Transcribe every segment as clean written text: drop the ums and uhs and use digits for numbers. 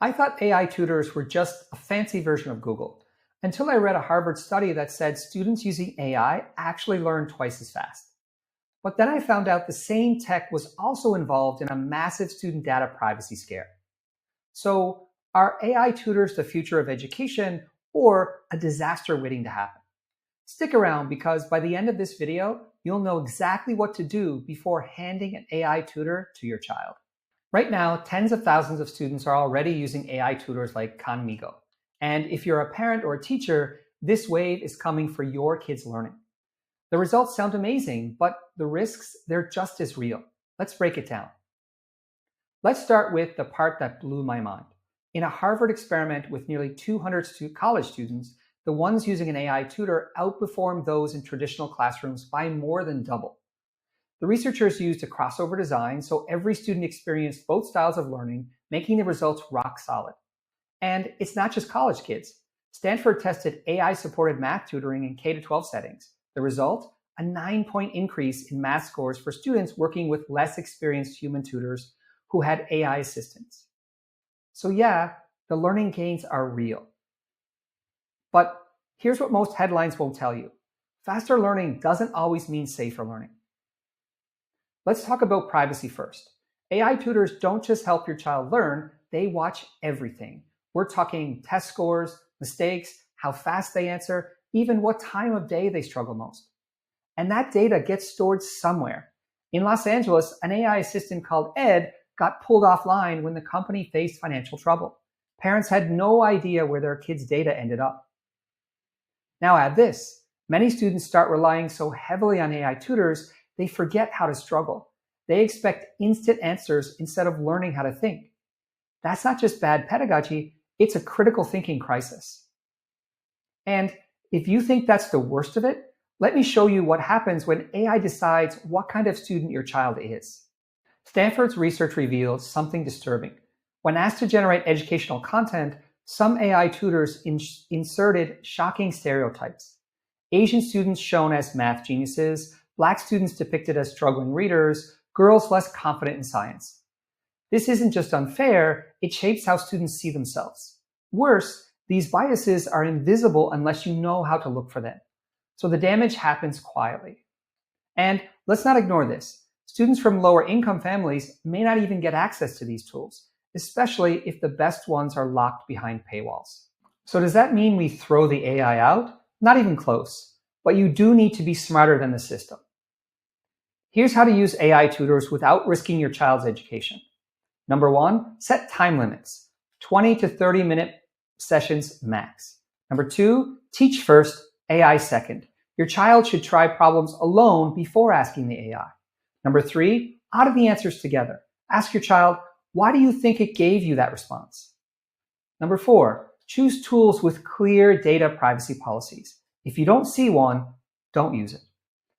I thought AI tutors were just a fancy version of Google, until I read a Harvard study that said students using AI actually learn twice as fast. But then I found out the same tech was also involved in a massive student data privacy scare. So, are AI tutors the future of education or a disaster waiting to happen? Stick around because by the end of this video, you'll know exactly what to do before handing an AI tutor to your child. Right now, tens of thousands of students are already using AI tutors like Khanmigo. And if you're a parent or a teacher, this wave is coming for your kids' learning. The results sound amazing, but the risks, they're just as real. Let's break it down. Let's start with the part that blew my mind. In a Harvard experiment with nearly 200 college students, the ones using an AI tutor outperformed those in traditional classrooms by more than double. The researchers used a crossover design so every student experienced both styles of learning, making the results rock solid. And it's not just college kids. Stanford tested AI-supported math tutoring in K-12 settings. The result? A 9-point increase in math scores for students working with less experienced human tutors who had AI assistants. So yeah, the learning gains are real. But here's what most headlines won't tell you. Faster learning doesn't always mean safer learning. Let's talk about privacy first. AI tutors don't just help your child learn, they watch everything. We're talking test scores, mistakes, how fast they answer, even what time of day they struggle most. And that data gets stored somewhere. In Los Angeles, an AI assistant called Ed got pulled offline when the company faced financial trouble. Parents had no idea where their kids' data ended up. Now add this. Many students start relying so heavily on AI tutors, they forget how to struggle. They expect instant answers instead of learning how to think. That's not just bad pedagogy, it's a critical thinking crisis. And if you think that's the worst of it, let me show you what happens when AI decides what kind of student your child is. Stanford's research revealed something disturbing. When asked to generate educational content, some AI tutors inserted shocking stereotypes. Asian students shown as math geniuses, Black students depicted as struggling readers, girls less confident in science. This isn't just unfair, it shapes how students see themselves. Worse, these biases are invisible unless you know how to look for them. So the damage happens quietly. And let's not ignore this. Students from lower income families may not even get access to these tools, especially if the best ones are locked behind paywalls. So does that mean we throw the AI out? Not even close. But you do need to be smarter than the system. Here's how to use AI tutors without risking your child's education. Number one, set time limits. 20 to 30-minute sessions max. Number two, teach first, AI second. Your child should try problems alone before asking the AI. Number three, audit the answers together. Ask your child, why do you think it gave you that response? Number four, choose tools with clear data privacy policies. If you don't see one, don't use it.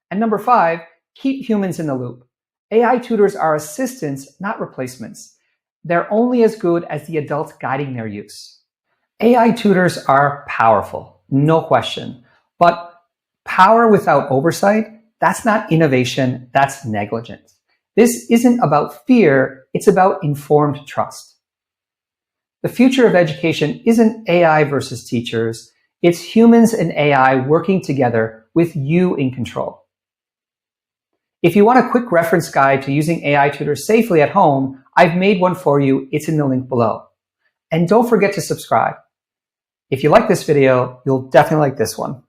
And number five, keep humans in the loop. AI tutors are assistants, not replacements. They're only as good as the adults guiding their use. AI tutors are powerful, no question. But power without oversight, that's not innovation, that's negligence. This isn't about fear, it's about informed trust. The future of education isn't AI versus teachers, it's humans and AI working together with you in control. If you want a quick reference guide to using AI tutors safely at home, I've made one for you, it's in the link below. And don't forget to subscribe. If you like this video, you'll definitely like this one.